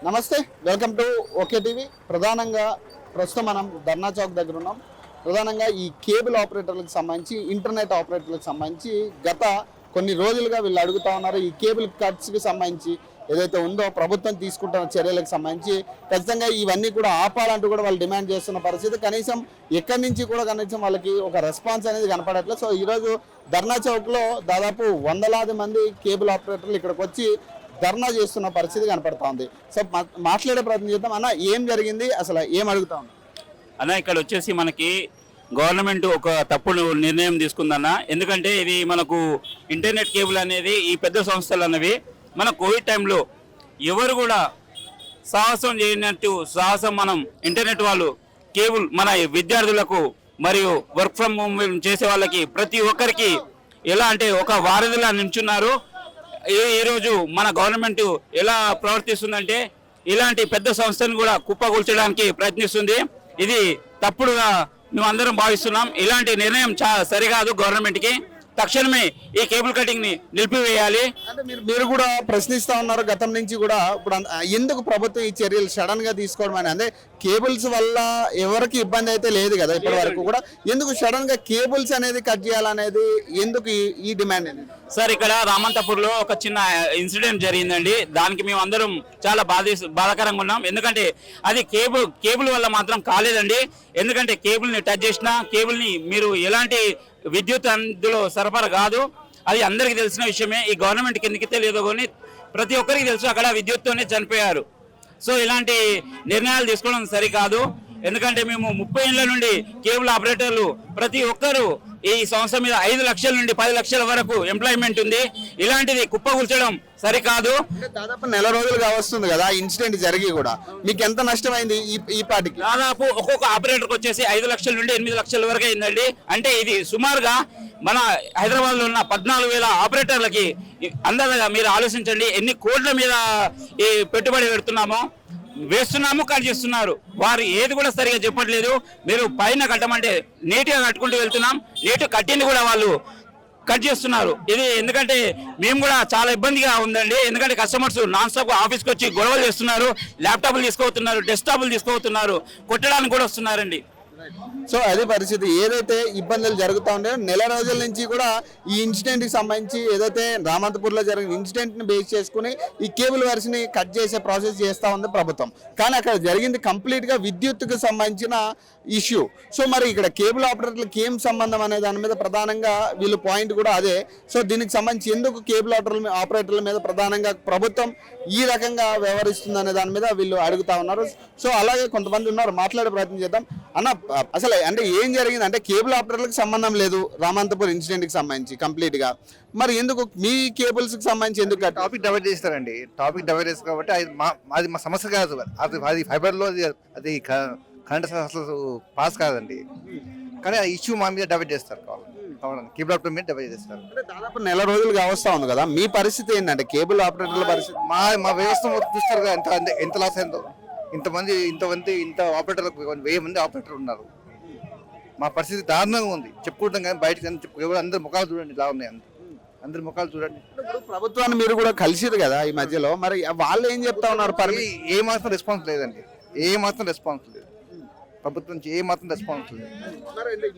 నమస్తే, welcome to okay TV. ప్రధానంగా ప్రస్తుతం మనం ధర్నా చౌక్ దగ్గర ఉన్నాం. ప్రధానంగా ఈ కేబుల్ ఆపరేటర్లకు సంబంధించి, ఇంటర్నెట్ ఆపరేటర్లకు సంబంధించి గత కొన్ని రోజులుగా వీళ్ళు అడుగుతా ఉన్నారు. ఈ కేబుల్ కట్స్కి సంబంధించి ఏదైతే ఉందో ప్రభుత్వం తీసుకుంటున్న చర్యలకు సంబంధించి ఖచ్చితంగా ఇవన్నీ కూడా ఆపాలంటూ కూడా వాళ్ళు డిమాండ్ చేస్తున్న పరిస్థితి. కనీసం ఎక్కడి నుంచి కూడా కనీసం వాళ్ళకి ఒక రెస్పాన్స్ అనేది కనపడట్లేదు. సో ఈరోజు ధర్నా చౌక్లో దాదాపు వందలాది మంది కేబుల్ ఆపరేటర్లు ఇక్కడికి వచ్చి ధర్నా చేస్తున్న పరిస్థితి కనపడతా ఉంది. సో మాట్లాడే ప్రయత్నం చేద్దాం. అన్న, ఏం జరిగింది, అసలు ఏం అడుగుతా ఉన్నా? అన్న, ఇక్కడ వచ్చేసి మనకి గవర్నమెంట్ ఒక తప్పుడు నిర్ణయం తీసుకుందన్న. ఎందుకంటే ఇది మనకు ఇంటర్నెట్ కేబుల్ అనేది ఈ పెద్ద సంస్థలు అన్నవి మన కోవిడ్ టైంలో ఎవరు కూడా సాహసం చేయనట్టు సాహసం మనం ఇంటర్నెట్ వాళ్ళు కేబుల్ మన విద్యార్థులకు మరియు వర్క్ ఫ్రమ్ హోమ్ చేసే వాళ్ళకి ప్రతి ఒక్కరికి ఎలా అంటే ఒక వారధిలా నిల్చున్నారు. ఈరోజు మన గవర్నమెంట్ ఎలా ప్రవర్తిస్తుందంటే ఇలాంటి పెద్ద సంస్థను కూడా కుప్పగూల్చడానికి ప్రయత్నిస్తుంది. ఇది తప్పుడుగా మేము అందరం భావిస్తున్నాం. ఇలాంటి నిర్ణయం సరికాదు. గవర్నమెంట్కి తక్షణమే ఈ కేబుల్ కటింగ్ ని నిలిపివేయాలి. అంటే మీరు కూడా ప్రశ్నిస్తా ఉన్నారు గతం నుంచి కూడా. ఇప్పుడు ఎందుకు ప్రభుత్వం ఈ చర్యలు సడన్ గా తీసుకోవడం అని? అంటే కేబుల్స్ వల్ల ఎవరికి ఇబ్బంది అయితే లేదు కదా ఇప్పటి వరకు కూడా, ఎందుకు సడన్ గా కేబుల్స్ అనేది కట్ చేయాలనేది ఎందుకు ఈ డిమాండ్ అనేది? సార్, ఇక్కడ రామంతపూర్ లో ఒక చిన్న ఇన్సిడెంట్ జరిగిందండి. దానికి మేము అందరం చాలా బాధాకరంగా ఉన్నాం. ఎందుకంటే అది కేబుల్ వల్ల మాత్రం కాలేదండి. ఎందుకంటే కేబుల్ ని టచ్ చేసినా కేబుల్ ని మీరు ఎలాంటి విద్యుత్ అందులో సరఫరా కాదు. అది అందరికీ తెలిసిన విషయమే. ఈ గవర్నమెంట్ కిందకి తెలియదు కానీ ప్రతి ఒక్కరికి తెలుసు అక్కడ విద్యుత్తోనే చనిపోయారు. సో ఇలాంటి నిర్ణయాలు తీసుకోవడం సరికాదు. ఎందుకంటే మేము 30 ఏళ్ల నుండి కేబుల్ ఆపరేటర్లు ప్రతి ఒక్కరూ ఈ సంస్థ మీద 5 లక్షల నుండి 10 లక్షల వరకు ఎంప్లాయ్మెంట్ ఉంది. ఇలాంటిది కుప్పకూల్చడం సరికాదు. దాదాపు నెల రోజులుగా వస్తుంది కదా ఇన్సిడెంట్ జరిగి కూడా, మీకు ఎంత నష్టమైంది ఈ పాటికి? దాదాపు ఒక్కొక్క ఆపరేటర్కి వచ్చేసి 5 లక్షల నుండి 8 లక్షల వరకు అయిందండి. అంటే ఇది సుమారుగా మన హైదరాబాద్ లో ఉన్న 14,000 ఆపరేటర్లకి అందరూ మీరు ఆలోచించండి ఎన్ని కోట్ల మీద ఈ పెట్టుబడి పెడుతున్నామో, వేస్తున్నాము, కట్ చేస్తున్నారు. వారు ఏది కూడా సరిగా చెప్పట్లేదు. మీరు పైన కట్టమంటే నీట్గా కట్టుకుంటూ వెళ్తున్నాం, నీట్ కట్టింది కూడా వాళ్ళు కట్ చేస్తున్నారు. ఇది ఎందుకంటే మేము కూడా చాలా ఇబ్బందిగా ఉందండి. ఎందుకంటే కస్టమర్స్ నాన్ స్టాప్ ఆఫీస్కి వచ్చి గొడవలు చేస్తున్నారు, ల్యాప్టాప్లు తీసుకోతున్నారు, డెస్క్టాప్లు తీసుకోతున్నారు, కొట్టడానికి కూడా వస్తున్నారండి. సో అదే పరిస్థితి. ఏదైతే ఇబ్బందులు జరుగుతూ ఉన్నాయో నెల రోజుల నుంచి కూడా ఈ ఇన్సిడెంట్కి సంబంధించి ఏదైతే రామంతపూర్లో జరిగిన ఇన్సిడెంట్ని బేస్ చేసుకుని ఈ కేబుల్ వైర్స్ని కట్ చేసే ప్రాసెస్ చేస్తూ ఉంది ప్రభుత్వం. కానీ అక్కడ జరిగింది కంప్లీట్గా విద్యుత్తుకు సంబంధించిన ఇష్యూ. సో మరి ఇక్కడ కేబుల్ ఆపరేటర్లకు ఏం సంబంధం అనే దాని మీద ప్రధానంగా వీళ్ళు పాయింట్ కూడా అదే. సో దీనికి సంబంధించి ఎందుకు కేబుల్ ఆపరేటర్ల మీద ప్రధానంగా ప్రభుత్వం ఈ రకంగా వ్యవహరిస్తుంది అనే దాని మీద వీళ్ళు అడుగుతా ఉన్నారు. సో అలాగే కొంతమంది ఉన్నారు, మాట్లాడే ప్రయత్నం చేద్దాం. అన్న, అసలు అంటే ఏం జరిగింది అంటే కేబుల్ ఆపరేటర్లకు సంబంధం లేదు రామంతపూర్ ఇన్సిడెంట్కి సంబంధించి కంప్లీట్గా. మరి ఎందుకు మీ కేబుల్స్కి సంబంధించి ఎందుకు టాపిక్ డైవర్ట్ చేస్తారండి? టాపిక్ డైవర్ట్ చేస్తారు కాబట్టి అది మా సమస్య కాదు. అది ఫైబర్లో అది కరెంట్ అసలు పాస్ కాదండి. కానీ ఆ ఇష్యూ మా మీద డైవర్ట్ చేస్తారు. కేబుల్ ఆపరేటర్ మీద డైవర్ట్ చేస్తారు. దాదాపు నెల రోజులుగా వస్తూ ఉంది కదా, మీ పరిస్థితి ఏంటంటే కేబుల్ ఆపరేటర్ల పరిస్థితి? మా వ్యవస్థ చూస్తారు కదా ఎంత లాస్ అయిందో. ఇంత ఆపరేటర్లకు 1000 మంది ఆపరేటర్ ఉన్నారు. మా పరిస్థితి దారుణంగా ఉంది. చెప్పుకుంటాం కానీ బయటకు అందరి ముఖాలు చూడండి ఇలా ఉన్నాయి. అందరి ముఖాలు చూడండి. ప్రభుత్వాన్ని మీరు కూడా కలిసిరు కదా ఈ మధ్యలో, మరి వాళ్ళు ఏం చెప్తా ఉన్నారు? ఏ మాత్రం రెస్పాన్స్ లేదండి. ఏ మాత్రం రెస్పాన్స్ లేదు ప్రభుత్వం నుంచి. ఏ మాత్రం రెస్పాన్స్ లేదు.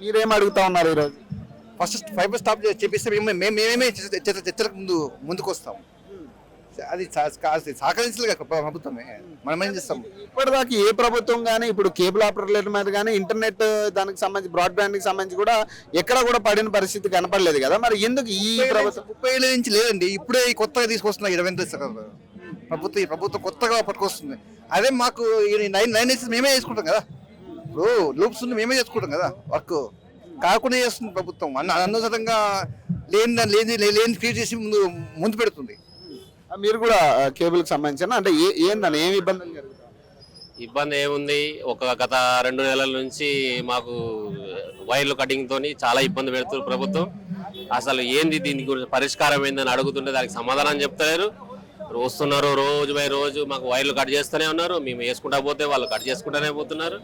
మీరేం అడుగుతా ఉన్నారు ఈరోజు? ఫస్ట్ ఫైబర్ స్టాప్ చేపిస్తే మేమే చర్చలకు ముందుకు వస్తాం. అది సహకరించలేదు ప్రభుత్వమే. మనం ఏం చేస్తాం? ఇప్పటిదాకా ఏ ప్రభుత్వం కానీ ఇప్పుడు కేబుల్ ఆపరేటర్ల మీద కానీ ఇంటర్నెట్ దానికి సంబంధించి బ్రాడ్బ్యాండ్కి సంబంధించి కూడా ఎక్కడ కూడా పడిన పరిస్థితి కనపడలేదు కదా. మరి ఎందుకు ఈ ప్రభుత్వం 30 ఏళ్ళ నుంచి లేదండి. ఇప్పుడే కొత్తగా తీసుకొస్తున్నా 20 ప్రభుత్వం కొత్తగా పట్టుకొస్తుంది. అదే మాకు 9 డేస్ మేమే చేసుకుంటాం కదా. ఇప్పుడు లూప్స్ మేమే చేసుకుంటాం కదా. వర్క్ కాకుండా చేస్తుంది ప్రభుత్వం. అనవసరంగా లేని క్రియేట్ చేసి ముందు పెడుతుంది. మీరు కూడా కేబుల్కి సంబంధించిన అంటే ఏందని ఏమి ఇబ్బందులు జరుగుతాయి? ఇబ్బంది ఏముంది, గత 2 నెలల నుంచి మాకు వైర్లు కటింగ్ తోని చాలా ఇబ్బంది పెడుతున్నారు ప్రభుత్వం. అసలు ఏంది దీని గురించి పరిష్కారం ఏందని అడుగుతుంటే దానికి సమాధానం చెప్తలేరు. వస్తున్నారు రోజు బై రోజు మాకు వైర్లు కట్ చేస్తూనే ఉన్నారు. మేము వేసుకుంటా పోతే వాళ్ళు కట్ చేసుకుంటూనే పోతున్నారు.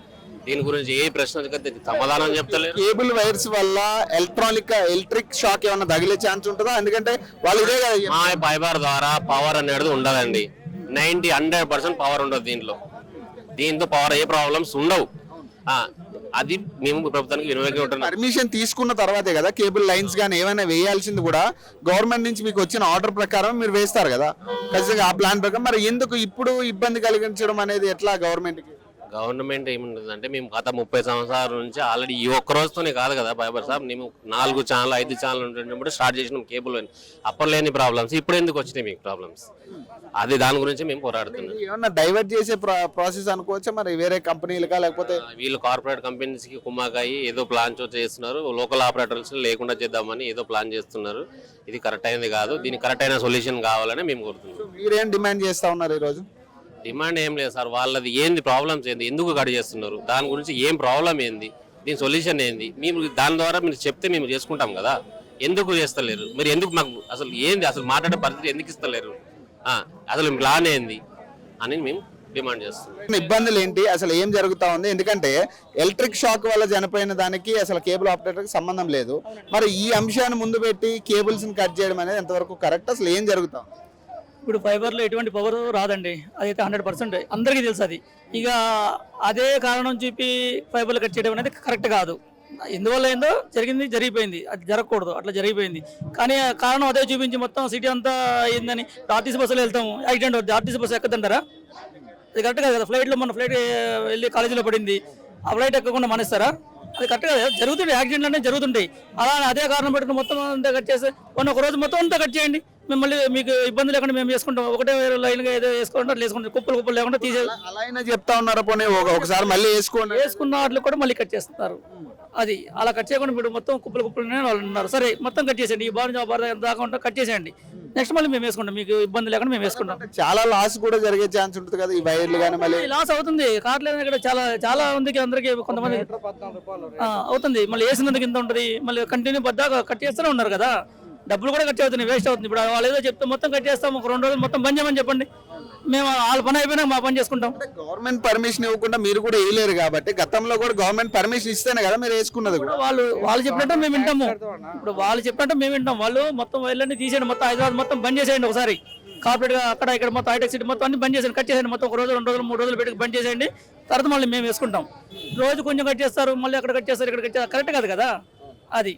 దీని గురించి ఏ ప్రశ్న సమాధానం చెప్తలేరు. కేబుల్ వైర్స్ వల్ల ఎలక్ట్రిక్ షాక్ ఏమైనా తగిలే ఛాన్స్ ఉంటుందా? ఎందుకంటే వాళ్ళు ఇదే కదా ఫైబర్ ద్వారా పవర్ అనేది ఉండదండి. 100% పవర్ ఉండదు దీంతో పవర్ ఏ ప్రాబ్లమ్స్ ఉండవు. అది మేము ప్రభుత్వానికి వినియోగించుకుంటున్నాం. పర్మిషన్ తీసుకున్న తర్వాతే కదా కేబుల్ లైన్స్ కానీ ఏమైనా వేయాల్సింది కూడా గవర్నమెంట్ నుంచి మీకు వచ్చిన ఆర్డర్ ప్రకారం మీరు వేస్తారు కదా ఖచ్చితంగా ఆ ప్లాన్ ప్రకారం. మరి ఎందుకు ఇప్పుడు ఇబ్బంది కలిగించడం అనేది ఎట్లా గవర్నమెంట్ ఏముంటుందంటే మేము గత 30 సంవత్సరాల నుంచి ఆల్రెడీ ఈ ఒక్క రోజుతోనే కాదు కదా బాబర్ సాబ్, మేము 4 ఛానల్ 5 ఛానల్ ఉంటున్నప్పుడు స్టార్ట్ చేసినాం కేబుల్ అని. అప్పుడు లేని ప్రాబ్లమ్స్ ఇప్పుడు ఎందుకు వచ్చినాయి మీకు ప్రాబ్లమ్స్? అది దాని గురించి మేము పోరాడుతున్నాం. ఏమన్నా డైవర్ట్ చేసే ప్రాసెస్ అనుకోవచ్చా మరి వేరే కంపెనీలుగా, లేకపోతే వీళ్ళు కార్పొరేట్ కంపెనీస్ కి కుమ్మాకాయి ఏదో ప్లాన్ చేస్తున్నారు, లోకల్ ఆపరేటర్స్ లేకుండా చేద్దామని ఏదో ప్లాన్ చేస్తున్నారు. ఇది కరెక్ట్ అయింది కాదు, దీనికి కరెక్ట్ అయిన సొల్యూషన్ కావాలని మేము కోరుతున్నాం. మీరేం డిమాండ్ చేస్తా ఉన్నారు ఈరోజు? డిమాండ్ ఏం లేదు సార్, వాళ్ళది ఏంది ప్రాబ్లమ్స్ ఏంది, ఎందుకు కట్ చేస్తున్నారు, దాని గురించి ఏం ప్రాబ్లం ఏంది, దీని సొల్యూషన్ ఏంది, మేము దాని ద్వారా మీరు చెప్తే మేము చేసుకుంటాం కదా. ఎందుకు చేస్తలేరు మీరు? ఎందుకు మాకు అసలు ఏంది, అసలు మాట్లాడే పరిస్థితి ఎందుకు ఇస్తలేరు, అసలు ప్లాన్ ఏంది అని మేము డిమాండ్ చేస్తున్నాం. ఇబ్బందులు ఏంటి, అసలు ఏం జరుగుతా ఉంది? ఎందుకంటే ఎలక్ట్రిక్ షాక్ వల్ల చనిపోయిన దానికి అసలు కేబుల్ ఆపరేటర్కి సంబంధం లేదు. మరి ఈ అంశాన్ని ముందు పెట్టి కేబుల్స్ ని కట్ చేయడం అనేది ఎంతవరకు కరెక్ట్? అసలు ఏం జరుగుతా ఉంది? ఇప్పుడు ఫైబర్లో ఎటువంటి పవర్ రాదండి, అదైతే 100% అందరికీ తెలుసు. అది ఇక అదే కారణం చూపి ఫైబర్లు కట్ చేయడం అనేది కరెక్ట్ కాదు. ఎందువల్ల ఏందో జరిగిపోయింది, అది జరగకూడదు, అట్లా జరిగిపోయింది. కానీ కారణం అదే చూపించి మొత్తం సిటీ అంతా అయిందని ఆర్టీసీ బస్సులో వెళ్తాము, యాక్సిడెంట్ అవుతుంది, ఆర్టీసీ బస్సు ఎక్కదంటారా? అది కరెక్ట్ కాదు కదా. ఫ్లైట్లో మన ఫ్లైట్ వెళ్ళి కాలేజీలో పడింది, ఆ ఫ్లైట్ ఎక్కకుండా మానేస్తారా? అది కరెక్ట్ కదా. జరుగుతుంటాయి, యాక్సిడెంట్లు అనేవి జరుగుతుంటాయి. అలా అదే కారణం పెట్టుకుని మొత్తం అంతా కట్ చేస్తే ఒక రోజు మొత్తం అంతా కట్ చేయండి, మేము మళ్ళీ మీకు ఇబ్బంది లేకుండా మేము చేసుకుంటాం. ఒకటే లైన్గా ఏదో వేసుకుంటాం, వేసుకుంటాం, కుప్పలు లేకుండా తీసే అలా అయినా చెప్తా ఉన్నారు. పోనీ ఒకసారి మళ్ళీ వేసుకున్న వాటిలో కూడా మళ్ళీ కట్ చేస్తున్నారు. అది అలా కట్ చేయకుండా ఇప్పుడు మొత్తం కుప్పలు వాళ్ళు ఉన్నారు. సరే మొత్తం కట్ చేసేయండి, ఈ బార్ దాకా ఉంటా కట్ చేసేయండి, నెక్స్ట్ మళ్ళీ మేము వేసుకుంటాం, మీకు ఇబ్బంది లేకుండా మేము వేసుకుంటాం. చాలా లాస్ కూడా జరిగే ఛాన్స్ ఉంటుంది కదా ఈ వైర్లు కానీ. మళ్ళీ లాస్ అవుతుంది, కార్లు ఇక్కడ చాలా చాలా మందికి, అందరికి కొంతమంది అవుతుంది. మళ్ళీ వేసినందుకు ఇంత ఉంటుంది, మళ్ళీ కంటిన్యూ పద్దాకా కట్ చేస్తూనే ఉన్నారు కదా, డబ్బులు కూడా ఖర్చు అవుతుంది, వేస్ట్ అవుతుంది. ఇప్పుడు వాళ్ళు ఏదో చెప్తే మొత్తం కట్ చేస్తాం, ఒక 2 రోజులు మొత్తం బంద్ చేయమని చెప్పండి, మేము వాళ్ళ పని అయిపోయినా మా పని చేసుకుంటాం. గవర్నమెంట్ పర్మిషన్ ఇవ్వకుండా మీరు కూడా వేయలేరు కాబట్టి, గతంలో కూడా గవర్నమెంట్ పర్మిషన్ ఇస్తేనే కదా మీరు వేసుకున్నది కూడా. వాళ్ళు చెప్పినట్టు మేము వింటాము. ఇప్పుడు వాళ్ళు చెప్పినట్టు మేము వింటాం. వాళ్ళు మొత్తం వైర్లన్నీ తీసేయండి, మొత్తం హైదరాబాద్ మొత్తం బంద్ చేసేయండి ఒకసారి, కార్పొరేట్ గా అక్కడ ఇక్కడ మొత్తం హైటెక్ సిటీ మొత్తం అన్ని బంద్ చేసేయండి, కట్ చేసేయండి, మొత్తం 1 రోజు 2 రోజులు 3 రోజులు పెట్టి బంద్ చేసేయండి. తర్వాత మళ్ళీ మేము వేసుకుంటాం. రోజు కొంచెం కట్ చేస్తారు, మళ్ళీ అక్కడ కట్ చేస్తారు, ఇక్కడ కట్ చేస్తారు, కరెక్ట్ కాదు కదా. అది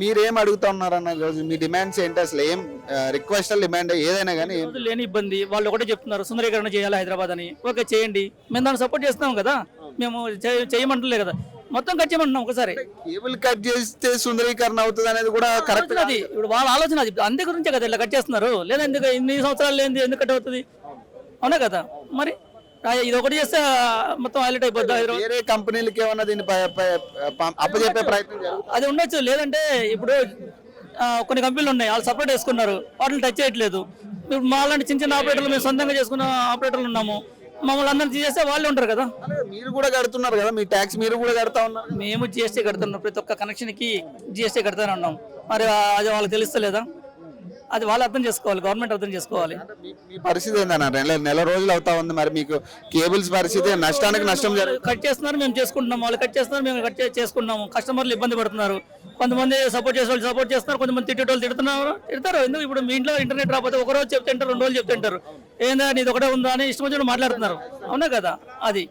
మీరేం అడుగుతా ఉన్నారన్న రోజు మీ డిమాండ్స్ ఏంటి? అసలు ఏం రిక్వెస్ట్ డిమాండ్ ఏదైనా కానీ లేని ఇబ్బంది. వాళ్ళు ఒకటే చెప్తున్నారు, సుందరీకరణ చేయాలి హైదరాబాద్ అని. ఓకే చేయండి, మేము దాన్ని సపోర్ట్ చేస్తున్నాం కదా, మేము చేయమంటలే కదా, మొత్తం కట్ చేయమంటున్నాం ఒకసారి. కేబుల్ కట్ చేస్తే సుందరీకరణ అవుతుంది అనేది కూడా కరెక్ట్. అది ఇప్పుడు వాళ్ళ ఆలోచన, అది అందే గురించే కదా ఇలా కట్ చేస్తున్నారు. లేదా ఎందుకు ఇన్ని సంవత్సరాలు లేని ఎందుకు కట్ అవుతుంది? అవునా కదా. మరి ఇది ఒకటి చేస్తే మొత్తం హైలైట్ అయిపోద్ది. వేరే కంపెనీలకి ఏమన్నా దీన్ని అప్పచెప్పే ప్రయత్నం అది ఉండొచ్చు. లేదంటే ఇప్పుడు కొన్ని కంపెనీలు ఉన్నాయి, వాళ్ళు సపరేట్ వేసుకున్నారు, వాటిని టచ్ చేయట్లేదు. ఇప్పుడు మా లాంటి చిన్న చిన్న ఆపరేటర్లు, మేము సొంతంగా చేసుకున్న ఆపరేటర్లు ఉన్నాము, మమ్మల్ని అందరినీ తీసేస్తే వాళ్ళే ఉంటారు కదా. మీరు కూడా కడుతున్నారు కదా, మీ ట్యాక్స్ మీరు కూడా కడతా ఉన్నారు. మేము జిఎస్టీ కడుతున్నాం, ప్రతి ఒక్క కనెక్షన్కి జిఎస్టీ కడతానే ఉన్నాం. మరి అది వాళ్ళకి తెలుస్తలేదా? అది వాళ్ళు అర్థం చేసుకోవాలి, గవర్నమెంట్ అర్థం చేసుకోవాలి. మీ పరిస్థితి ఏందన్న? నెల రోజులు అవుతా ఉంది, మరి మీకు కేబుల్స్ పరిస్థితి నష్టానికి నష్టం కట్ చేస్తున్నారు, మేము చేసుకుంటున్నాం, వాళ్ళు కట్ చేస్తున్నారు, మేము కట్ చేసుకుంటున్నాము. కస్టమర్లు ఇబ్బంది పడుతున్నారు, కొంతమంది సపోర్ట్ చేసే వాళ్ళు సపోర్ట్ చేస్తున్నారు, కొంతమంది తిట్టేటోళ్ళు తిడతారు. ఎందుకు ఇప్పుడు మీ ఇంట్లో ఇంటర్నెట్ రాకపోతే 1 రోజు చెప్తుంటారు, 2 రోజులు చెప్తుంటారు, ఏందా నీది ఒకటే ఉందా అని ఇష్టం వచ్చినట్టు మాట్లాడుతున్నారు. అవునా కదా. అది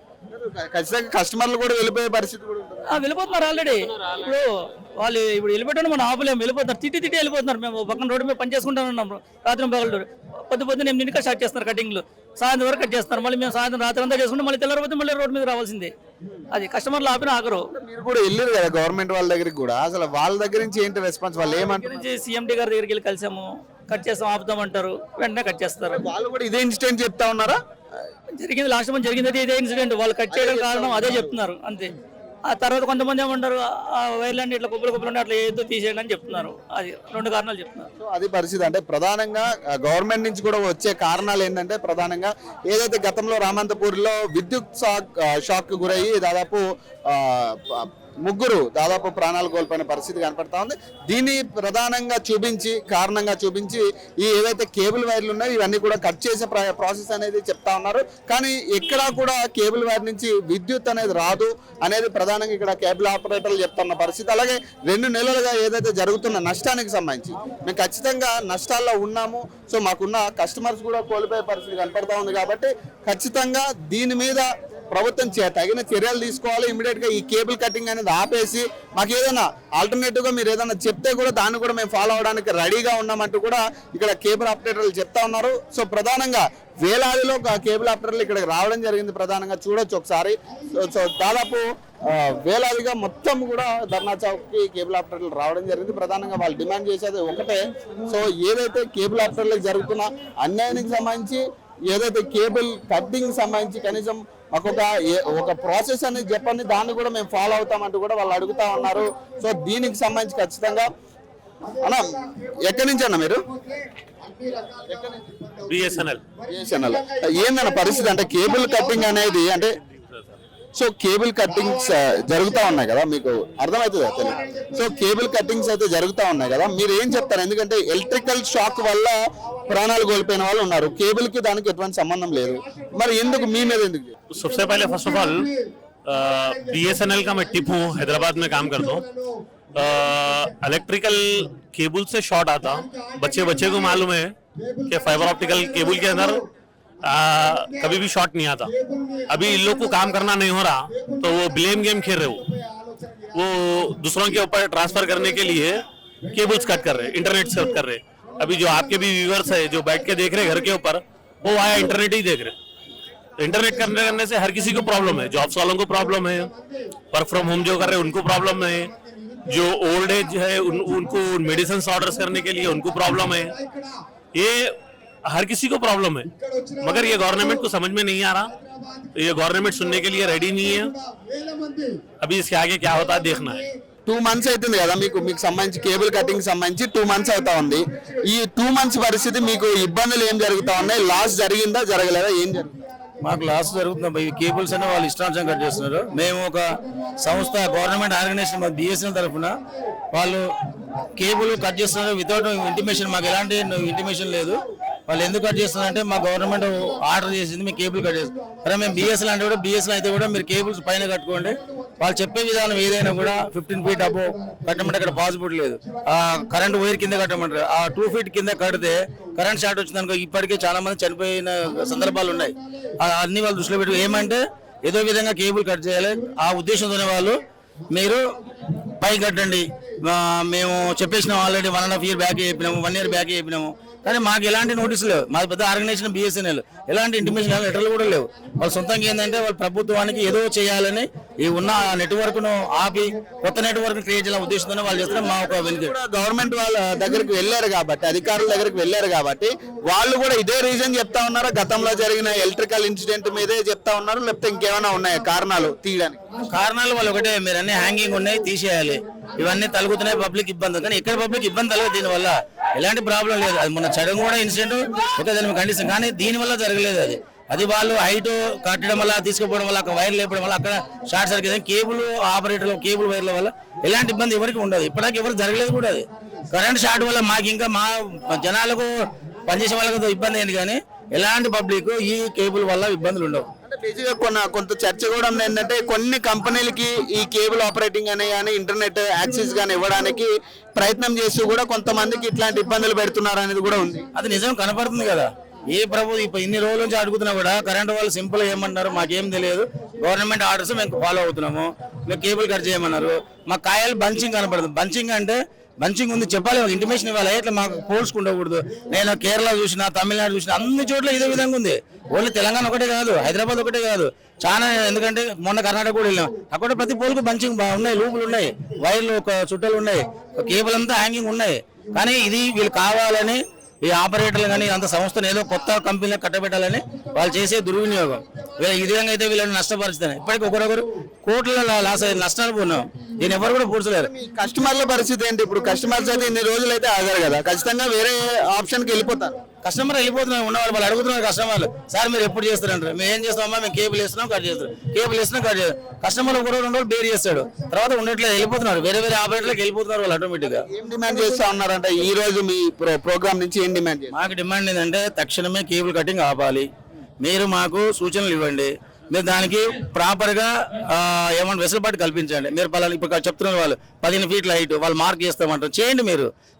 ఖచ్చితంగా కస్టమర్లు కూడా వెళ్ళిపోయే పరిస్థితి కూడా వెళ్ళిపోతున్నారు ఆల్రెడీ. ఇప్పుడు వాళ్ళు ఇప్పుడు వెళ్ళిపోయాడు, మనం ఆపలేము, వెళ్ళిపోతున్నారు, తిట్టి వెళ్ళిపోతున్నారు. మేము పక్కన రోడ్డు మీద పని చేసుకుంటా ఉన్నాం, రాత్రి పగలు పొద్దున 8 స్టార్ట్ చేస్తున్నారు కటింగ్లు, సాయంత్రం వరకు కట్ చేస్తున్నారు. మళ్ళీ మేము సాయంత్రం రాత్రి అంతా చేసుకుంటే మళ్ళీ తెల్లకపోతే మళ్ళీ రోడ్డు మీద రావాల్సిందే. అది కస్టమర్లు ఆపిన ఆగరు. మీరు కూడా వెళ్ళారు కదా గవర్నమెంట్ వాళ్ళ దగ్గరికి కూడా, అసలు వాళ్ళ దగ్గర నుంచి ఏంటి రెస్పాన్స్? వాళ్ళు ఏమంటారు? సీఎండీ గారి దగ్గరికి వెళ్ళి కలిసాము, కట్ చేస్తాం ఆపుతామంటారు, వెంటనే కట్ చేస్తారు. వాళ్ళు కూడా ఇదే ఇన్సిడెంట్ చెప్తా ఉన్నారా? జరిగింది లాస్ట్ మంత్ జరిగింది ఇదే ఇన్సిడెంట్, వాళ్ళు కట్ చేయడం కారణం అదే చెప్తున్నారు అంతే. ఆ తర్వాత కొంతమంది ఏమంటారు, ఆ వైర్లన్నీ ఇట్లా కుప్పలు అట్లా ఏదో తీసేయండి అని చెప్తున్నారు. అది 2 కారణాలు చెప్తున్నారు. సో అది పరిస్థితి. అంటే ప్రధానంగా గవర్నమెంట్ నుంచి కూడా వచ్చే కారణాలు ఏంటంటే, ప్రధానంగా ఏదైతే గతంలో రామంతపూర్లో విద్యుత్ షాక్ గురయ్యి దాదాపు ముగ్గురు దాదాపు ప్రాణాలు కోల్పోయిన పరిస్థితి కనపడతా ఉంది. దీన్ని ప్రధానంగా కారణంగా చూపించి ఈ ఏవైతే కేబుల్ వైర్లు ఉన్నాయో ఇవన్నీ కూడా కట్ చేసే ప్రాసెస్ అనేది చెప్తా ఉన్నారు. కానీ ఎక్కడా కూడా కేబుల్ వైర్ నుంచి విద్యుత్ అనేది రాదు అనేది ప్రధానంగా ఇక్కడ కేబుల్ ఆపరేటర్లు చెప్తున్న పరిస్థితి. అలాగే 2 నెలలుగా ఏదైతే జరుగుతున్న నష్టానికి సంబంధించి మేము ఖచ్చితంగా నష్టాల్లో ఉన్నాము. సో మాకున్న కస్టమర్స్ కూడా కోల్పోయే పరిస్థితి కనపడతా ఉంది. కాబట్టి ఖచ్చితంగా దీని మీద ప్రభుత్వం తగిన చర్యలు తీసుకోవాలి. ఇమీడియట్ గా ఈ కేబుల్ కటింగ్ అనేది ఆపేసి మాకు ఏదైనా ఆల్టర్నేటివ్ గా మీరు ఏదైనా చెప్తే కూడా దాన్ని కూడా మేము ఫాలో అవడానికి రెడీగా ఉన్నామంటూ కూడా ఇక్కడ కేబుల్ ఆపరేటర్లు చెప్తా ఉన్నారు. సో ప్రధానంగా వేలాదిలో కేబుల్ ఆపరేటర్లు ఇక్కడికి రావడం జరిగింది. ప్రధానంగా చూడొచ్చు ఒకసారి. సో దాదాపు వేలాదిగా మొత్తం కూడా ధర్నా చౌక్ కి కేబుల్ ఆపరేటర్లు రావడం జరిగింది. ప్రధానంగా వాళ్ళు డిమాండ్ చేసేది ఒకటే. సో ఏదైతే కేబుల్ ఆపరేటర్లకు జరుగుతున్న అన్యాయానికి సంబంధించి ఏదైతే కేబుల్ కటింగ్ సంబంధించి కనీసం మాకు ఒక ప్రాసెస్ అనేది చెప్పండి, దాన్ని కూడా మేము ఫాలో అవుతామంటూ కూడా వాళ్ళు అడుగుతా ఉన్నారు. సో దీనికి సంబంధించి ఖచ్చితంగా అన్న ఎక్కడి నుంచి అన్న మీరు? బిఎస్ఎన్ఎల్ ఏందన్న పరిస్థితి అంటే కేబుల్ కటింగ్ అనేది అంటే సో కేబుల్ కట్టింగ్స్ జరుగుతూ ఉన్నాయి కదా, మీకు అర్థమవుతుంది కదా. సో కేబుల్ కట్టింగ్స్ అయితే జరుగుతూ ఉన్నాయి కదా, మీరు ఏం చెప్తారు? ఎందుకంటే ఎలక్ట్రికల్ షాక్ వల్ల ప్రాణాలు కోల్పోయిన వాళ్ళు ఉన్నారు, కేబుల్ కి దానికి ఎటువంటి సంబంధం లేదు, మరి ఎందుకు మీ మీద ఎందుకు? सबसे पहले फर्स्ट ऑफ ऑल बीएसएनएल का मैं टिप हूँ, हैदराबाद में काम करता हूँ. इलेक्ट्रिकल केबल से शॉर्ट आता, बच्चे को मालूम है कि फाइबर ऑप्टिकल केबल के अंदर कभी भी शॉर्ट नहीं आता. अभी इन लोग को काम करना नहीं हो रहा तो वो ब्लेम गेम खेल रहे, वो दूसरों के ऊपर ट्रांसफर करने के लिए केबल्स कट कर रहे, इंटरनेट कट कर रहे. अभी जो आपके भी व्यूअर्स है जो बैठ के देख रहे घर के ऊपर, वो आया इंटरनेट ही देख रहे. इंटरनेट करने से हर किसी को प्रॉब्लम है. जॉब्स वालों को प्रॉब्लम है, वर्क फ्रॉम होम जो कर रहे हैं उनको प्रॉब्लम है, जो ओल्ड एज है उनको मेडिसिन ऑर्डर्स करने के लिए उनको प्रॉब्लम है. ये हर किसी को प्रॉब्लम है, मगर ये गवर्नमेंट को समझ में नहीं आ रहा. ये गवर्नमेंट सुनने के लिए रेडी नहीं है. अभी इसके आगे क्या होता है देखना है. 2 months అవుతుంది కదా మీకు సంబంధించి కేబుల్ కటింగ్ సంబంధించి 2 months అవుతా ఉంది. ఈ 2 months పరిస్థితి మీకు ఇబ్బందులు ఏం జరుగుతా ఉన్నాయి? లాస్ జరిగిందా జరగలేదా? ఏం జరుగుతుంది? మాకు లాస్ జరుగుతుంది. ఈ కేబుల్స్ అనే వాళ్ళు ఇష్టాంశం కట్ చేస్తున్నారు. మేము ఒక సంస్థ గవర్నమెంట్ ఆర్గనైజేషన్ బిఎస్ఎన్ఎల్ తరఫున వాళ్ళు కేబుల్ కట్ చేస్తున్నారు వితౌట్ ఇంటిమేషన్. మాకు ఎలాంటి ఇంటిమేషన్ లేదు. వాళ్ళు ఎందుకు కట్ చేస్తున్నారంటే మా గవర్నమెంట్ ఆర్డర్ చేసింది మేము కేబుల్ కట్ చేస్తాం. అరే మేము బిఎస్ఎల్ అంటే కూడా బిఎస్ఎల్ అయితే కూడా మీరు కేబుల్స్ పైన కట్టుకోండి. వాళ్ళు చెప్పే విధానం ఏదైనా కూడా 15 feet అబో కట్టమంటే అక్కడ పాసిబుల్ లేదు. ఆ కరెంట్ వైర్ కింద కట్టమంటారు. ఆ 2 feet కింద కడితే కరెంట్ షార్ట్ వచ్చిందనుకో ఇప్పటికే చాలా మంది చనిపోయిన సందర్భాలు ఉన్నాయి. అన్ని వాళ్ళు దృష్టిలో పెట్టి ఏమంటే ఏదో విధంగా కేబుల్ కట్ చేయాలి ఆ ఉద్దేశంతోనే వాళ్ళు మీరు పై కట్టండి. మేము చెప్పేసినాం ఆల్రెడీ 1.5 year బ్యాక్ చెప్పినాము, 1 year బ్యాక్ చెప్పినాము. కానీ మాకు ఎలాంటి నోటీసులు లేవు. మాది పెద్ద ఆర్గనైజేషన్ బిఎస్ఎన్ఎల్, ఎలాంటి ఇంటిమేషన్ లెటర్లు కూడా లేవు. వాళ్ళు సొంతంగా ఏంటంటే వాళ్ళు ప్రభుత్వానికి ఏదో చేయాలని ఈ ఉన్న నెట్వర్క్ ను ఆపి కొత్త నెట్వర్క్ క్రియేట్ చేయాలనే ఉద్దేశంతోనే వాళ్ళు చేస్తారు. మా ఒక గవర్నమెంట్ వాళ్ళ దగ్గరికి వెళ్ళారు కాబట్టి, అధికారుల దగ్గరికి వెళ్ళారు కాబట్టి వాళ్ళు కూడా ఇదే రీజన్ చెప్తా ఉన్నారు. గతంలో జరిగిన ఎలక్ట్రికల్ ఇన్సిడెంట్ మీదే చెప్తా ఉన్నారు, లేకపోతే ఇంకేమైనా ఉన్నాయా కారణాలు తీయడానికి? కారణాలు వాళ్ళు ఒకటే, మీరు అన్ని హ్యాంగింగ్ ఉన్నాయి తీసేయాలి, ఇవన్నీ తలుగుతున్నాయి, పబ్లిక్ ఇబ్బంది. కానీ ఇక్కడ పబ్లిక్ ఇబ్బంది తలగదు, దీనివల్ల ఎలాంటి ప్రాబ్లం లేదు. అది మొన్న చెడగ కూడా ఇన్సిడెంట్ ఓకే దాని కండిషన్, కానీ దీనివల్ల జరగలేదు. అది వాళ్ళు హైట్ కట్టడం వల్ల తీసుకుపోవడం వల్ల అక్కడ వైర్ లేపడం వల్ల అక్కడ short circuit cable operator cable వైర్ల వల్ల ఎలాంటి ఇబ్బంది ఎవరికి ఉండదు. ఇప్పటిదాకా ఎవరికి జరగలేదు కూడా. అది కరెంట్ షార్ట్ వల్ల మాకు ఇంకా మా జనాలకు పనిచేసే వాళ్ళకి ఇబ్బంది అయింది, కానీ ఎలాంటి పబ్లిక్ ఈ కేబుల్ వల్ల ఇబ్బందులు ఉండవు. అంటే బేసిక్గా కొంత చర్చ కూడా ఉంది ఏంటంటే కొన్ని కంపెనీలకి ఈ కేబుల్ ఆపరేటింగ్ అనే కానీ ఇంటర్నెట్ యాక్సెస్ కానీ ఇవ్వడానికి ప్రయత్నం చేస్తూ కూడా కొంతమందికి ఇట్లాంటి ఇబ్బందులు పెడుతున్నారు అనేది కూడా ఉంది. అది నిజం కనపడుతుంది కదా. ఏ ప్రభుత్వం ఇప్పుడు ఇన్ని రోజుల నుంచి అడుగుతున్నా కూడా కరెంట్ వాళ్ళు సింపుల్ ఏమన్నారు మాకేం తెలియదు, గవర్నమెంట్ ఆర్డర్స్ మేము ఫాలో అవుతున్నాము, మేము కేబుల్ కట్ చేయమన్నారు. మా కాయలు బంచింగ్ కనపడుతుంది. బంచింగ్ అంటే బంచింగ్ ఉంది చెప్పాలి, ఇంటిమేషన్ ఇవ్వాలి. ఇట్లా మాకు పోల్స్ ఉండకూడదు. నేను కేరళ చూసిన, తమిళనాడు చూసిన, అన్ని చోట్ల ఇదే విధంగా ఉంది. ఓన్లీ తెలంగాణ ఒకటే కాదు, హైదరాబాద్ ఒకటే కాదు, చాలా. ఎందుకంటే మొన్న కర్ణాటక కూడా వెళ్ళాం, అక్కడ ప్రతి పోల్కు బంచింగ్ ఉన్నాయి, లూపులు ఉన్నాయి, వైర్లు ఒక చుట్టలు ఉన్నాయి, కేబుల్ అంతా హ్యాంగింగ్ ఉన్నాయి. కానీ ఇది వీళ్ళు కావాలని ఈ ఆపరేటర్లు కానీ అంత సంస్థను ఏదో కొత్త కంపెనీలకు కట్టబెట్టాలని వాళ్ళు చేసే దుర్వినియోగం. ఈ విధంగా అయితే వీళ్ళని నష్టపరుచుతాయి. ఇప్పటికీ ఒకరొకరు కోట్ల లాస్ అయ్యి నష్టాలు పోయినాం. దీన్ని ఎవరు కూడా పూడ్చలేరు. కస్టమర్ల పరిస్థితి ఏంటి? ఇప్పుడు కస్టమర్స్ అయితే ఇన్ని రోజులు అయితే ఆగారు కదా, ఖచ్చితంగా వేరే ఆప్షన్కి వెళ్ళిపోతారు. కస్టమర్ వెళ్ళిపోతున్నారు ఉన్నవాళ్ళు, వాళ్ళు అడుగుతున్నారు కస్టమర్లు, సార్ మీరు ఎప్పుడు చేస్తారంటారు. మేము ఏం చేస్తామమ్మా, మేము కేబుల్ వేస్తున్నాం కట్ చేస్తాం, కేబుల్ వేస్తున్నాం కట్ చేస్తాం. కస్టమర్ ఒక 2 రోజులు బేర్ చేస్తాడు, తర్వాత ఉండట్లేదు, వెళ్ళిపోతున్నారు, వేరే వేరే ఆపరేటర్లకు వెళ్ళిపోతున్నారు వాళ్ళు ఆటోమేటిక్ గా. ఏం డిమాండ్ చేస్తా ఉన్నారంటే ఈ రోజు మీ ప్రోగ్రామ్ నుంచి ఏం డిమాండ్ చేస్తారు? మాకు డిమాండ్ ఏంటంటే తక్షణమే కేబుల్ కటింగ్ ఆపాలి, మీరు మాకు సూచనలు ఇవ్వండి, మీరు దానికి ప్రాపర్గా ఏమన్నా వెసులుబాటు కల్పించండి. మీరు పలానా ఇప్పుడు చెప్తున్నారు వాళ్ళు 15 ఫీట్ల హైట్ వాళ్ళు మార్క్ చేస్తామంటారు, చేయండి,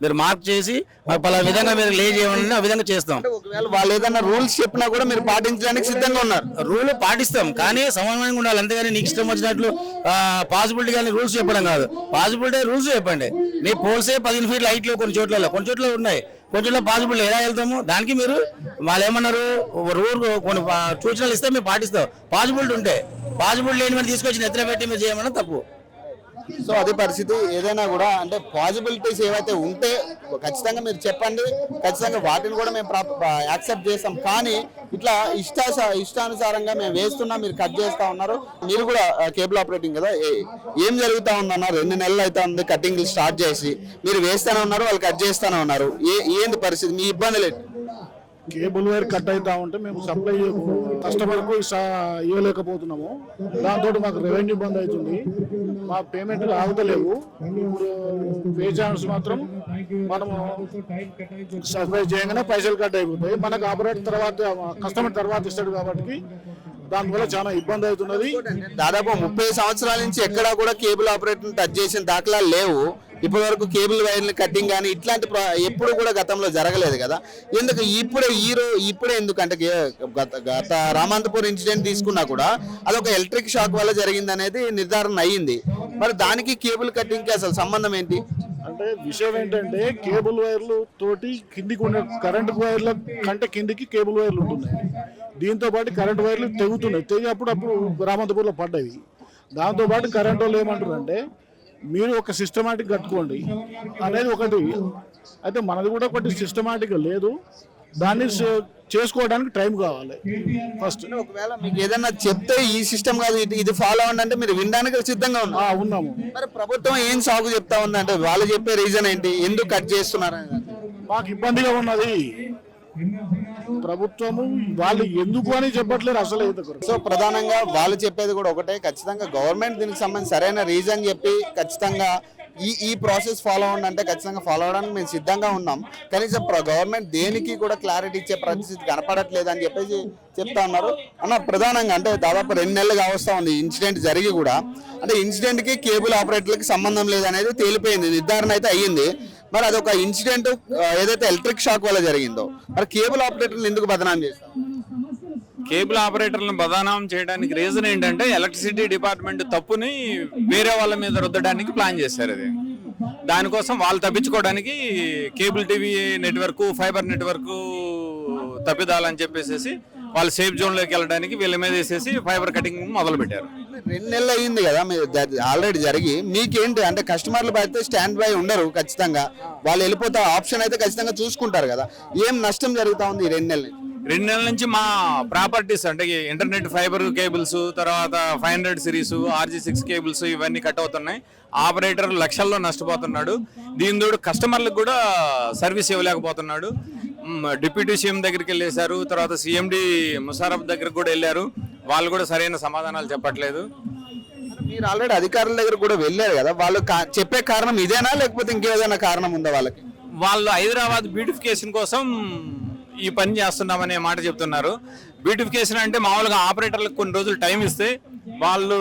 మీరు మార్క్ చేసి మాకు పలానా విధంగా మీరు లే చేయమని ఆ విధంగా చేస్తాం. ఒకవేళ వాళ్ళు ఏదైనా రూల్స్ చెప్పినా కూడా మీరు పాటించడానికి సిద్ధంగా ఉన్నారు? రూల్ పాటిస్తాం కానీ సమన్వయంగా ఉండాలి, అంతేగాని నీకు ఇష్టం వచ్చినట్లు పాసిబిలిటీ కానీ రూల్స్ చెప్పడం కాదు. పాసిబిలిటీ రూల్స్ చెప్పండి. మీ పోల్సే 15 ఫీట్ల హైట్లో కొన్ని చోట్ల ఉన్నాయి, కొంచెంలో పాసిబిలిటీ ఎలా వెళ్తాము, దానికి మీరు వాళ్ళు ఏమన్నారు రూల్ కొన్ని సూచనలు ఇస్తే మేము పాటిస్తాం. పాసిబిలిటీ ఉంటే, పాసిబిలిటీ లేని వాళ్ళు తీసుకొచ్చి నెత్తిన పెట్టి మీరు చేయమన్నా తప్పు. సో అదే పరిస్థితి. ఏదైనా కూడా అంటే పాసిబిలిటీస్ ఏవైతే ఉంటే ఖచ్చితంగా మీరు చెప్పండి, ఖచ్చితంగా వాటిని కూడా మేము యాక్సెప్ట్ చేస్తాం. కానీ ఇట్లా ఇష్టానుసారంగా మేము వేస్తున్నాం, మీరు కట్ చేస్తా ఉన్నారు. మీరు కూడా కేబుల్ ఆపరేటింగ్ కదా, ఏం జరుగుతా ఉందన్నారు? 2 నెలలు అయితే ఉంది కటింగ్ స్టార్ట్ చేసి, మీరు వేస్తానే ఉన్నారు, వాళ్ళు కట్ చేస్తానే ఉన్నారు. ఏంది పరిస్థితి, మీ ఇబ్బందులు ఏంటి? కేబుల్ వైర్ కట్ అవుతా ఉంటే మేము సప్లై కస్టమర్కు ఇవ్వలేకపోతున్నాము. దాంతో మాకు రెవెన్యూ బంద్ అవుతుంది, మా పేమెంట్లు ఆగుతలేవు. పే ఛాన్స్ మాత్రం మనము సప్లై చేయగానే పైసలు కట్ అయిపోతాయి. మనకు ఆపరేటర్ తర్వాత కస్టమర్ తర్వాత ఇస్తాడు కాబట్టి దానివల్ల చాలా ఇబ్బంది అవుతున్నది. దాదాపు 30 సంవత్సరాల నుంచి ఎక్కడా కూడా కేబుల్ ఆపరేటర్ టచ్ చేసిన దాఖలాలు లేవు. ఇప్పటి వరకు కేబుల్ వైర్లు కటింగ్ కానీ ఇట్లాంటి ఎప్పుడు కూడా గతంలో జరగలేదు కదా. ఎందుకు ఇప్పుడే ఎందుకంటే గత రామంతపూర్ ఇన్సిడెంట్ తీసుకున్నా కూడా అదొక ఎలక్ట్రిక్ షాక్ వల్ల జరిగింది అనేది నిర్ధారణ అయ్యింది. మరి దానికి కేబుల్ కటింగ్ కి అసలు సంబంధం ఏంటి? అంటే విషయం ఏంటంటే కేబుల్ వైర్లు తోటి కిందికి ఉన్న కరెంట్ వైర్ల కంటే కిందికి కేబుల్ వైర్లు ఉంటున్నాయి. దీంతో పాటు కరెంట్ వైర్లు తెగి అప్పుడు రామంతపూర్లో పడ్డాయి. దాంతోపాటు కరెంట్ వాళ్ళు ఏమంటారంటే మీరు ఒక సిస్టమాటిక్ కట్టుకోండి అనేది ఒకటి. అయితే మనది కూడా ఒకటి సిస్టమాటిక్ లేదు, దాన్ని చేసుకోవడానికి టైం కావాలి ఫస్ట్. ఒకవేళ మీకు ఏదైనా చెప్తే ఈ సిస్టమ్ కాదు ఇది ఫాలో అవ్వండి అంటే మీరు వినడానికి సిద్ధంగా ఉన్నాము. మరి ప్రభుత్వం ఏం సాగు చెప్తా ఉందంటే వాళ్ళు చెప్పే రీజన్ ఏంటి, ఎందుకు కట్ చేస్తున్నారు? మాకు ఇబ్బందిగా ఉన్నది, ప్రభుత్వము వాళ్ళు ఎందుకు అని చెప్పట్లేదు అసలు. సో ప్రధానంగా వాళ్ళు చెప్పేది కూడా ఒకటే, ఖచ్చితంగా గవర్నమెంట్ దీనికి సంబంధించి సరైన రీజన్ చెప్పి ఖచ్చితంగా ఈ ప్రాసెస్ ఫాలో అవ్వండి అంటే ఖచ్చితంగా ఫాలో అవడానికి మేము సిద్ధంగా ఉన్నాం. కనీసం గవర్నమెంట్ దేనికి కూడా క్లారిటీ ఇచ్చే పరిస్థితి కనపడట్లేదు అని చెప్పేసి చెప్తా ఉన్నారు. అన్న ప్రధానంగా అంటే దాదాపు 2 నెలలు కావస్తా ఉంది ఇన్సిడెంట్ జరిగి కూడా, అంటే ఇన్సిడెంట్ కి కేబుల్ ఆపరేటర్లకి సంబంధం లేదనేది తేలిపోయింది, నిర్ధారణ అయితే అయ్యింది. మరి అదొక ఇన్సిడెంట్ ఏదైతే ఎలక్ట్రిక్ షాక్ వల్ల జరిగిందో, మరి కేబుల్ ఆపరేటర్లు ఎందుకు బదనాం చేస్తారు? కేబుల్ ఆపరేటర్లను బదనాం చేయడానికి రీజన్ ఏంటంటే ఎలక్ట్రిసిటీ డిపార్ట్మెంట్ తప్పుని వేరే వాళ్ళ మీద రుద్దడానికి ప్లాన్ చేశారు. అది దానికోసం వాళ్ళు తప్పించుకోవడానికి cable TV network, fibre network తప్పిదాలని చెప్పేసి వాళ్ళు సేఫ్ జోన్లోకి వెళ్ళడానికి వీళ్ళ మీద వేసేసి ఫైబర్ కటింగ్ మొదలు పెట్టారు. 2 నెలలు అయ్యింది కదా ఆల్రెడీ జరిగి, మీకేంటి అంటే కస్టమర్లు అయితే స్టాండ్ బై ఉండరు, ఖచ్చితంగా వాళ్ళు వెళ్ళిపోతే ఆప్షన్ అయితే ఖచ్చితంగా చూసుకుంటారు కదా. ఏం నష్టం జరుగుతా ఉంది ఈ 2 నెలలు? 2 నెలల నుంచి మా ప్రాపర్టీస్ అంటే ఇంటర్నెట్ ఫైబర్ కేబుల్స్, తర్వాత 500 సిరీస్, RG6 కేబుల్స్ ఇవన్నీ కట్ అవుతున్నాయి. ఆపరేటర్ లక్షల్లో నష్టపోతున్నాడు. దీని తోడు కస్టమర్లకు కూడా సర్వీస్ ఇవ్వలేకపోతున్నాడు. డిప్యూటీ సీఎం దగ్గరికి వెళ్ళేశారు, తర్వాత CMD ముషారఫ్ దగ్గరకు కూడా వెళ్ళారు, వాళ్ళు కూడా సరైన సమాధానాలు చెప్పట్లేదు. మీరు ఆల్రెడీ అధికారుల దగ్గర కూడా వెళ్ళారు కదా, వాళ్ళు చెప్పే కారణం ఇదేనా లేకపోతే ఇంకేదైనా కారణం ఉందా వాళ్ళకి? వాళ్ళు హైదరాబాద్ బ్యూటిఫికేషన్ కోసం ఈ పని చేస్తున్నామనే మాట చెప్తున్నారు. బ్యూటిఫికేషన్ అంటే మామూలుగా ఆపరేటర్లకు కొన్ని రోజులు టైం ఇస్తే వాళ్ళు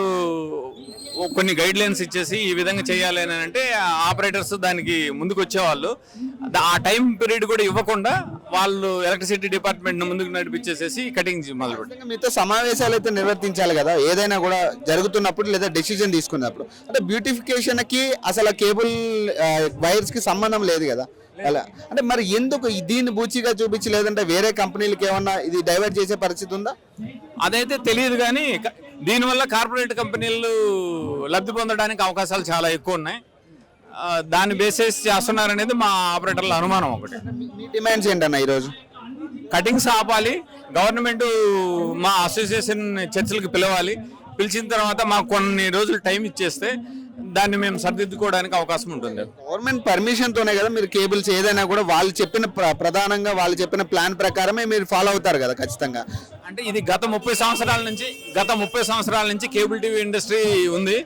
కొన్ని గైడ్ లైన్స్ ఇచ్చేసి ఈ విధంగా చేయాలి అని అంటే ఆపరేటర్స్ దానికి ముందుకు వచ్చేవాళ్ళు. ఆ టైం పీరియడ్ కూడా ఇవ్వకుండా వాళ్ళు ఎలక్ట్రిసిటీ డిపార్ట్మెంట్ ముందుకు నడిపించేసేసి కటింగ్ మొదలుపెట్టారు. మీతో సమావేశాలు అయితే నిర్వర్తించాలి కదా ఏదైనా కూడా జరుగుతున్నప్పుడు లేదా డెసిజన్ తీసుకున్నప్పుడు. అంటే బ్యూటిఫికేషన్ కి అసలు కేబుల్ వైర్స్ కి సంబంధం లేదు కదా అలా అంటే మరి ఎందుకు దీన్ని బూచిగా చూపించి లేదంటే వేరే కంపెనీలకి ఏమన్నా ఇది డైవర్ట్ చేసే పరిస్థితి ఉందా? అదైతే తెలియదు కానీ దీనివల్ల కార్పొరేట్ కంపెనీలు లబ్ధి పొందడానికి అవకాశాలు చాలా ఎక్కువ ఉన్నాయి. దాన్ని బేసిస్ చేస్తున్నారనేది మా ఆపరేటర్ల అనుమానం. ఒకటి మీ డిమాండ్స్ ఏంటన్నా ఈరోజు? కటింగ్స్ ఆపాలి, గవర్నమెంట్ మా అసోసియేషన్ చర్చలకు పిలవాలి, పిలిచిన తర్వాత మాకు కొన్ని రోజులు టైం ఇచ్చేస్తే దాన్ని మేము సరిదిద్దుకోవడానికి అవకాశం ఉంటుంది. గవర్నమెంట్ పర్మిషన్ తోనే కదా మీరు కేబుల్స్ ఏదైనా కూడా వాళ్ళు చెప్పిన ప్రధానంగా వాళ్ళు చెప్పిన ప్లాన్ ప్రకారమే మీరు ఫాలో అవుతారు కదా ఖచ్చితంగా. అంటే ఇది గత 30 సంవత్సరాల నుంచి కేబుల్ టీవీ ఇండస్ట్రీ ఉంది.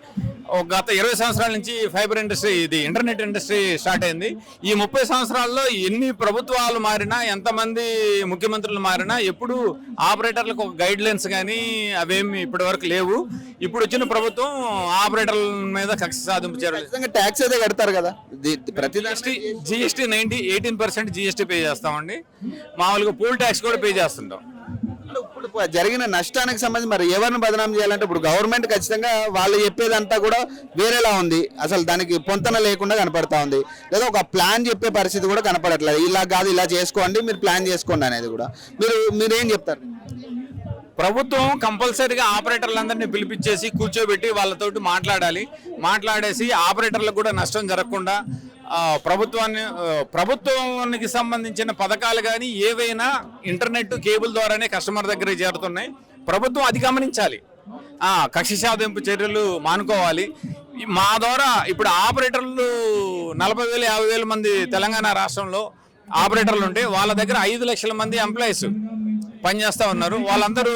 గత 20 సంవత్సరాల నుంచి ఫైబర్ ఇండస్ట్రీ, ఇది ఇంటర్నెట్ ఇండస్ట్రీ స్టార్ట్ అయింది. ఈ 30 సంవత్సరాల్లో ఎన్ని ప్రభుత్వాలు మారినా, ఎంతమంది ముఖ్యమంత్రులు మారినా ఎప్పుడు ఆపరేటర్లకు ఒక గైడ్ లైన్స్ కానీ అవేమి ఇప్పటి వరకు లేవు. ఇప్పుడు వచ్చిన ప్రభుత్వం ఆపరేటర్ల మీద కక్ష సాధింపు చర్యలు, ట్యాక్స్ అయితే కడతారు కదా ప్రతి జిఎస్టీ 18% జిఎస్టీ పే చేస్తామండి. మామూలుగా పోల్ ట్యాక్స్ కూడా పే చేస్తుంటాం. ఇప్పుడు జరిగిన నష్టానికి సంబంధించి మరి ఎవరిని బదనాం చేయాలంటే ఇప్పుడు గవర్నమెంట్ ఖచ్చితంగా వాళ్ళు చెప్పేదంతా కూడా వేరేలా ఉంది, అసలు దానికి పొంతన లేకుండా కనపడతా ఉంది. లేదా ఒక ప్లాన్ చెప్పే పరిస్థితి కూడా కనపడట్లేదు. ఇలా కాదు ఇలా చేసుకోండి, మీరు ప్లాన్ చేసుకోండి అనేది కూడా మీరేం చెప్తారు? ప్రభుత్వం కంపల్సరీగా ఆపరేటర్లందరినీ పిలిపించేసి కూర్చోబెట్టి వాళ్ళతోటి మాట్లాడేసి ఆపరేటర్లకు కూడా నష్టం జరగకుండా ప్రభుత్వానికి సంబంధించిన పథకాలు కానీ ఏవైనా ఇంటర్నెట్ కేబుల్ ద్వారానే కస్టమర్ దగ్గరికి చేరుతున్నాయి. ప్రభుత్వం అది గమనించాలి. కక్ష సాధింపు చర్యలు మానుకోవాలి. మా ద్వారా ఇప్పుడు ఆపరేటర్లు 40,000 50,000 మంది తెలంగాణ రాష్ట్రంలో ఆపరేటర్లు ఉంటే వాళ్ళ దగ్గర 5 లక్షల మంది ఎంప్లాయీస్ పనిచేస్తూ ఉన్నారు. వాళ్ళందరూ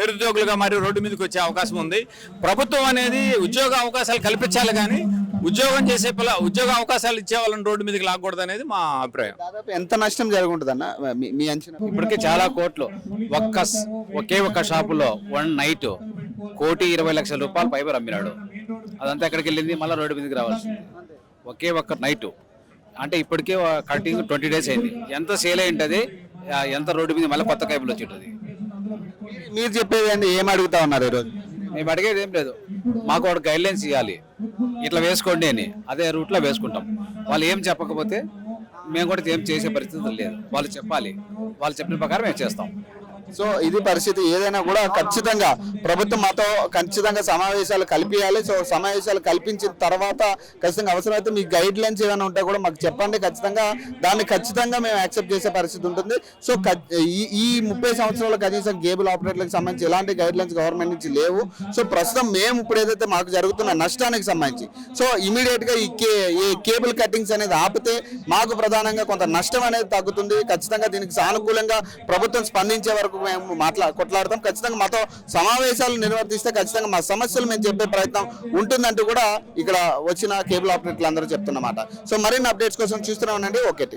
నిరుద్యోగులుగా మరి రోడ్డు మీదకి వచ్చే అవకాశం ఉంది. ప్రభుత్వం అనేది ఉద్యోగ అవకాశాలు కల్పించాలి, కానీ ఉద్యోగ అవకాశాలు ఇచ్చే వాళ్ళని రోడ్డు మీదకి లాగకూడదు అనేది మా అభిప్రాయం. దాదాపు ఎంత నష్టం జరుగుతుందన్న మీ అంచనా? ఇప్పటికే చాలా కోట్లు ఒకే ఒక్క షాపులో 1 నైట్ 1,20,00,000 రూపాయలు ఫైబర్ అమ్మినాడు. అదంతా ఎక్కడికి వెళ్ళింది, మళ్ళీ రోడ్డు మీదకి రావాల్సింది. ఒకే ఒక్క నైట్ అంటే ఇప్పటికే కటింగ్ 20 days అయింది. ఎంత సేల్ అయి ఉంటుంది, ఎంత రోడ్డు మీద మళ్ళీ కొత్త కేబుల్ వచ్చి ఉంటుంది. మీరు చెప్పేది అండి, ఏం అడుగుతా ఉన్నారు ఈరోజు? మేము అడిగేది ఏం లేదు, మాకు ఒక గైడ్ లైన్స్ ఇవ్వాలి, ఇట్లా వేసుకోండి అని. అదే రూట్లో వేసుకుంటాం. వాళ్ళు ఏం చెప్పకపోతే మేము కూడా ఏం చేసే పరిస్థితి లేదు. వాళ్ళు చెప్పాలి, వాళ్ళు చెప్పిన ప్రకారం మేము చేస్తాం. సో ఇది పరిస్థితి. ఏదైనా కూడా ఖచ్చితంగా ప్రభుత్వం మాతో ఖచ్చితంగా సమావేశాలు కల్పించాలి. సో సమావేశాలు కల్పించిన తర్వాత ఖచ్చితంగా అవసరమైతే మీ గైడ్ లైన్స్ ఏమైనా ఉంటే కూడా మాకు చెప్పండి. ఖచ్చితంగా దాన్ని ఖచ్చితంగా మేము యాక్సెప్ట్ చేసే పరిస్థితి ఉంటుంది. సో ఈ 30 సంవత్సరాల కనీసం కేబుల్ ఆపరేటర్లకు సంబంధించి ఎలాంటి గైడ్ లైన్స్ గవర్నమెంట్ నుంచి లేవు. సో ప్రస్తుతం మేము ఇప్పుడు ఏదైతే మాకు జరుగుతున్న నష్టానికి సంబంధించి సో ఇమీడియట్ గా ఈ కేబుల్ కట్టింగ్స్ అనేది ఆపితే మాకు ప్రధానంగా కొంత నష్టం అనేది తగ్గుతుంది. ఖచ్చితంగా దీనికి సానుకూలంగా ప్రభుత్వం స్పందించే వరకు మేము కొట్లాడతాం. ఖచ్చితంగా మాతో సమావేశాలు నిర్వర్తిస్తే ఖచ్చితంగా మా సమస్యలు మేము చెప్పే ప్రయత్నం ఉంటుందంటూ కూడా ఇక్కడ వచ్చిన కేబుల్ ఆపరేటర్లు అందరూ చెప్తున్నమాట. సో మరిన్ని అప్డేట్స్ కోసం చూస్తూనే ఉండండి ఓకే టీవీ.